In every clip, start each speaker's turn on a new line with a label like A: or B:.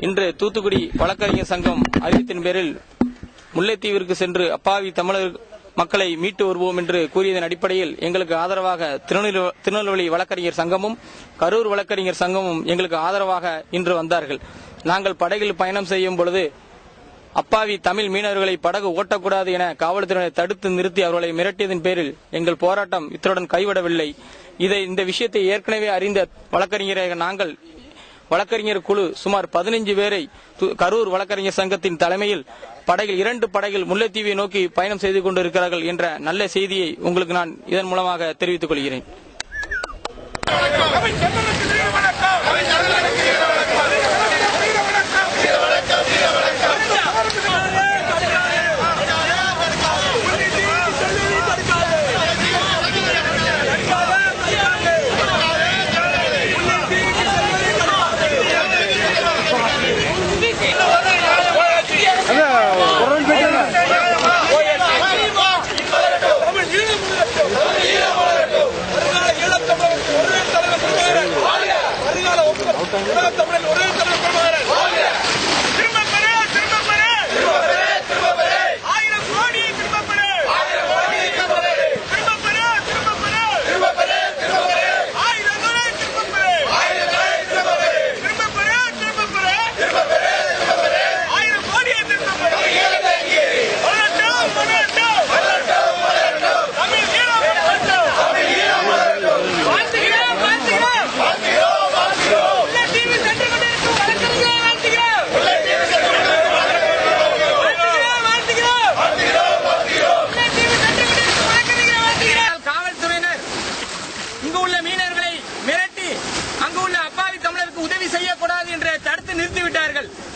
A: இன்று தூத்துக்குடி வழக்கறிஞர் சங்கம் அறிவித்தின் பேரில் முல்லைத்தீவிற்கு சென்று அப்பாவி தமிழர் மக்களை மீட்டு வருவோம் என்று கூறியதன் அடிப்படையில் எங்களுக்கு ஆதரவாக திருநெல்வேலி வழக்கறிஞர் சங்கமும் கரூர் வழக்கறிஞர் சங்கமும் எங்களுக்கு ஆதரவாக இன்று வந்தார்கள். நாங்கள் படகில் பயணம் செய்யும் பொழுது அப்பாவி தமிழ் மீனவர்களை படகு ஓட்டக்கூடாது என காவல்துறையினை தடுத்து நிறுத்தி அவர்களை மிரட்டியதன் பேரில் எங்கள் போராட்டம் இத்துடன் கைவிடவில்லை. இந்த விஷயத்தை ஏற்கனவே அறிந்த வழக்கறிஞராக நாங்கள் வழக்கறிஞர் குழு சுமார் 15 பேரை கரூர் வழக்கறிஞர் சங்கத்தின் தலைமையில் படகில் 2 படகில் முல்லைத்தீவை நோக்கி பயணம் செய்து கொண்டிருக்கிறார்கள் என்ற நல்ல செய்தியை உங்களுக்கு நான் இதன் மூலமாக தெரிவித்துக் கொள்கிறேன்.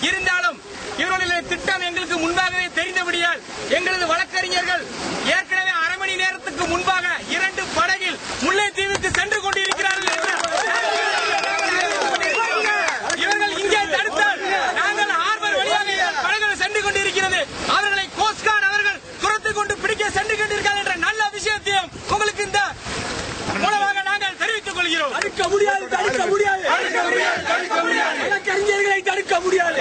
A: இருந்தாலும் இவர்களுடைய திட்டம் எங்களுக்கு முன்பாகவே தெரிந்தபடியால் எங்களது வழக்கறிஞர்கள் ஏற்கனவே அரை மணி நேரத்துக்கு முன்பாக 2 படகில் முல்லைத்தீவுக்கு சென்று கொண்டிருக்கிறார்கள். இவர்கள் இங்கே தடுத்தால் நாங்கள் ஹார்பர் வழியாக படகுகள் சென்று கொண்டிருக்கிறது. அவர்களை கோஸ்ட்கார்டு அவர்கள் துரத்து கொண்டு பிடிக்க சென்று கொண்டிருக்கிறார் என்ற நல்ல விஷயத்தையும் உங்களுக்கு இந்த மூலமாக நாங்கள் தெரிவித்துக் கொள்கிறோம்.
B: தடுக்க முடியாது, வழக்கறிஞர்களை தடுக்க முடியாது.